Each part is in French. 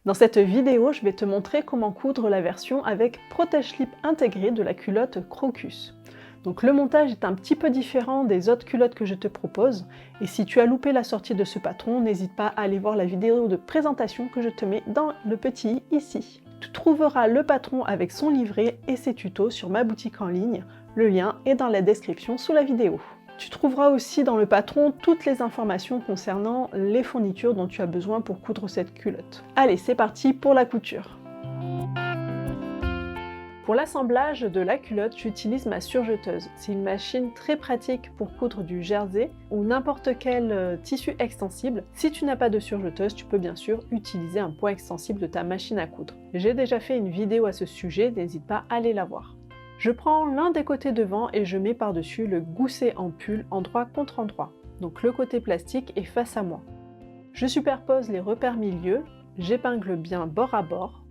Dans cette vidéo, je vais te montrer comment coudre la version avec protège-slip intégré de la culotte Crocus. Donc le montage est un petit peu différent des autres culottes que je te propose, et si tu as loupé la sortie de ce patron, n'hésite pas à aller voir la vidéo de présentation que je te mets dans le petit i ici. Tu trouveras le patron avec son livret et ses tutos sur ma boutique en ligne, le lien est dans la description sous la vidéo. Tu trouveras aussi dans le patron toutes les informations concernant les fournitures dont tu as besoin pour coudre cette culotte. Allez, c'est parti pour la couture. Pour l'assemblage de la culotte, j'utilise ma surjeteuse. C'est une machine très pratique pour coudre du jersey ou n'importe quel tissu extensible. Si tu n'as pas de surjeteuse, tu peux bien sûr utiliser un point extensible de ta machine à coudre. J'ai déjà fait une vidéo à ce sujet, n'hésite pas à aller la voir. Je prends l'un des côtés devant et je mets par-dessus le gousset en pull endroit contre endroit. Donc le côté plastique est face à moi. Je superpose les repères milieu, j'épingle bien bord à bord.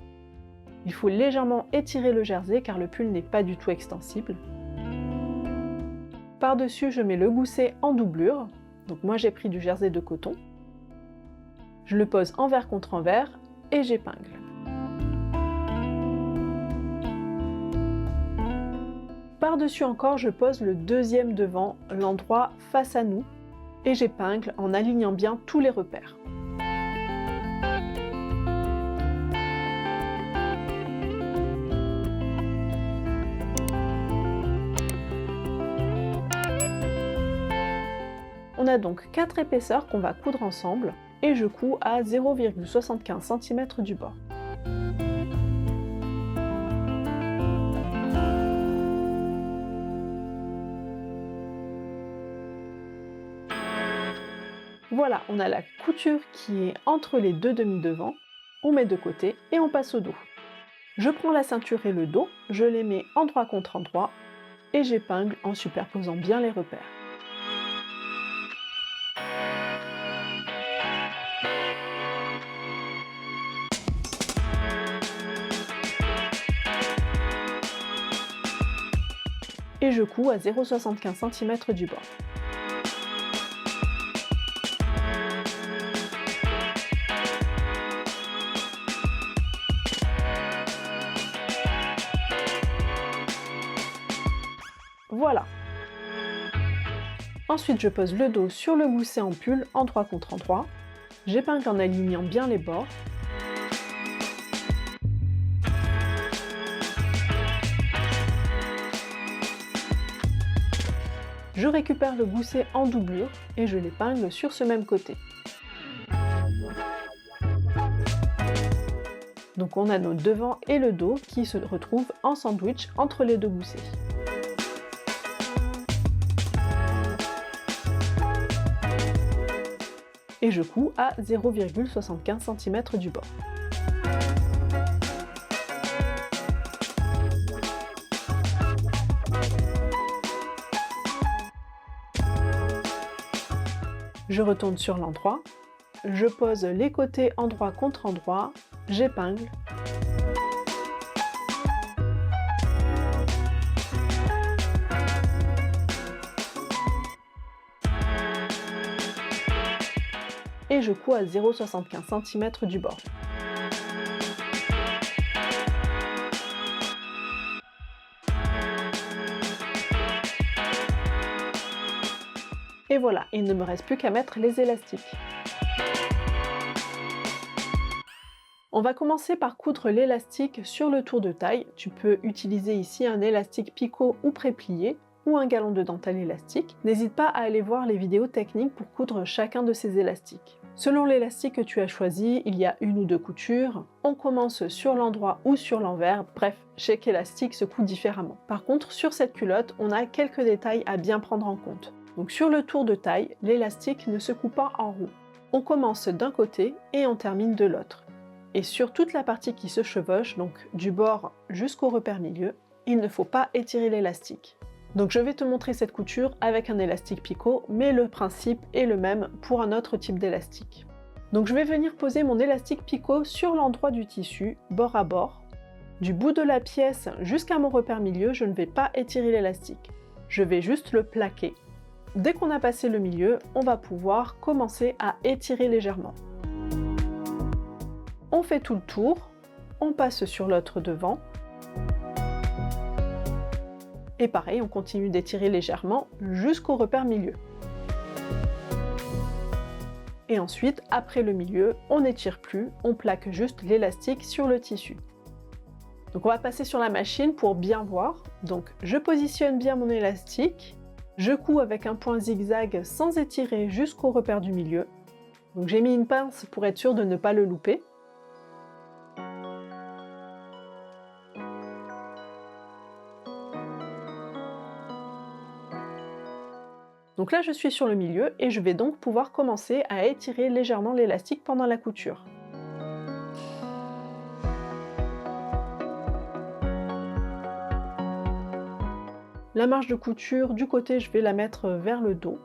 Il faut légèrement étirer le jersey car le pull n'est pas du tout extensible. Par-dessus, je mets le gousset en doublure. Donc moi j'ai pris du jersey de coton. Je le pose envers contre envers et j'épingle. Par-dessus encore, je pose le deuxième devant, l'endroit face à nous, et j'épingle en alignant bien tous les repères. On a donc 4 épaisseurs qu'on va coudre ensemble, et je couds à 0,75 cm du bord. Voilà, on a la couture qui est entre les deux demi-devants, on met de côté et on passe au dos. Je prends la ceinture et le dos, je les mets endroit contre endroit et j'épingle en superposant bien les repères. Et je couds à 0,75 cm du bord. Voilà. Ensuite, je pose le dos sur le gousset en pull, endroit contre endroit. J'épingle en alignant bien les bords. Je récupère le gousset en doublure et je l'épingle sur ce même côté. Donc on a nos devants et le dos qui se retrouvent en sandwich entre les deux goussets. Et je couds à 0,75 cm du bord. Je retourne sur l'endroit, je pose les côtés endroit contre endroit, j'épingle. Et je couds à 0,75 cm du bord. Et voilà, il ne me reste plus qu'à mettre les élastiques. On va commencer par coudre l'élastique sur le tour de taille. Tu peux utiliser ici un élastique picot ou pré-plié ou un galon de dentelle élastique. N'hésite pas à aller voir les vidéos techniques pour coudre chacun de ces élastiques. Selon l'élastique que tu as choisi, il y a une ou deux coutures. On commence sur l'endroit ou sur l'envers. Bref, chaque élastique se coud différemment. Par contre, sur cette culotte, on a quelques détails à bien prendre en compte. Donc sur le tour de taille, l'élastique ne se coud pas en roue. On commence d'un côté et on termine de l'autre. Et sur toute la partie qui se chevauche, donc du bord jusqu'au repère milieu, il ne faut pas étirer l'élastique. Donc je vais te montrer cette couture avec un élastique picot, mais le principe est le même pour un autre type d'élastique. Donc je vais venir poser mon élastique picot sur l'endroit du tissu, bord à bord. Du bout de la pièce jusqu'à mon repère milieu, je ne vais pas étirer l'élastique. Je vais juste le plaquer. Dès qu'on a passé le milieu, on va pouvoir commencer à étirer légèrement. On fait tout le tour, on passe sur l'autre devant. Et pareil, on continue d'étirer légèrement jusqu'au repère milieu. Et ensuite, après le milieu, on n'étire plus, on plaque juste l'élastique sur le tissu. Donc on va passer sur la machine pour bien voir. Donc je positionne bien mon élastique, je couds avec un point zigzag sans étirer jusqu'au repère du milieu. Donc j'ai mis une pince pour être sûr de ne pas le louper. Donc là je suis sur le milieu et je vais donc pouvoir commencer à étirer légèrement l'élastique pendant la couture. La marge de couture du côté, je vais la mettre vers le dos.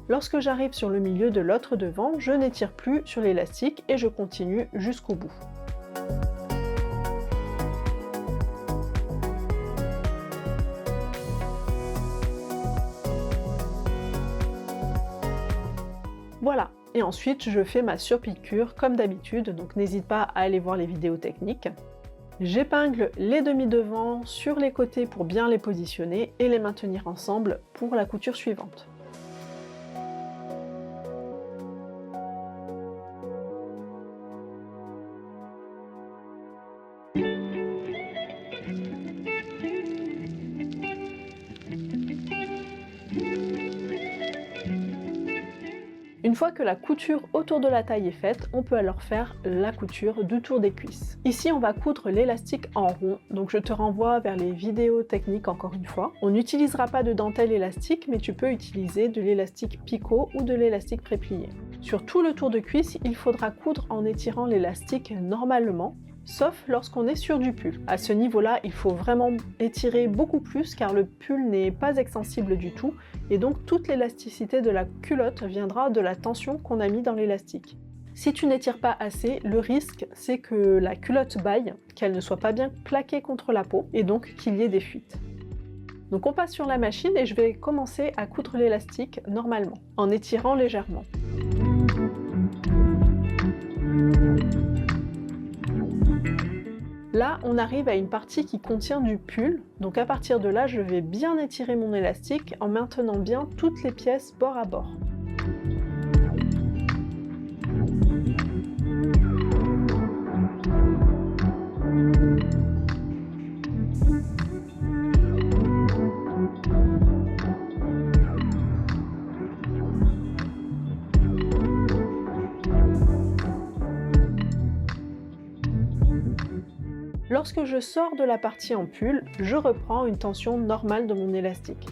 Lorsque j'arrive sur le milieu de l'autre devant, je n'étire plus sur l'élastique et je continue jusqu'au bout. Voilà, et ensuite je fais ma surpiqûre comme d'habitude, donc n'hésite pas à aller voir les vidéos techniques. J'épingle les demi-devants sur les côtés pour bien les positionner et les maintenir ensemble pour la couture suivante. Une fois que la couture autour de la taille est faite, on peut alors faire la couture du tour des cuisses. Ici, on va coudre l'élastique en rond, donc je te renvoie vers les vidéos techniques encore une fois. On n'utilisera pas de dentelle élastique, mais tu peux utiliser de l'élastique picot ou de l'élastique préplié. Sur tout le tour de cuisse, il faudra coudre en étirant l'élastique normalement, sauf lorsqu'on est sur du pull. À ce niveau-là, il faut vraiment étirer beaucoup plus car le pull n'est pas extensible du tout et donc toute l'élasticité de la culotte viendra de la tension qu'on a mis dans l'élastique. Si tu n'étires pas assez, le risque c'est que la culotte baille, qu'elle ne soit pas bien plaquée contre la peau et donc qu'il y ait des fuites. Donc on passe sur la machine et je vais commencer à coudre l'élastique normalement, en étirant légèrement. Là, on arrive à une partie qui contient du pull, donc à partir de là, je vais bien étirer mon élastique en maintenant bien toutes les pièces bord à bord. Lorsque je sors de la partie en pull, je reprends une tension normale de mon élastique.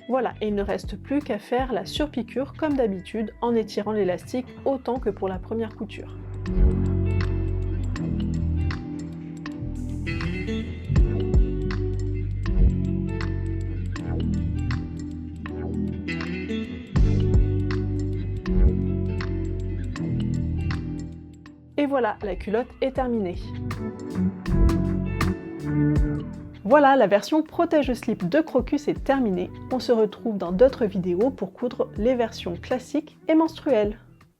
Voilà, et il ne reste plus qu'à faire la surpiqûre comme d'habitude en étirant l'élastique autant que pour la première couture. Et voilà, la culotte est terminée. Voilà, la version protège-slip de Crocus est terminée. On se retrouve dans d'autres vidéos pour coudre les versions classiques et menstruelles.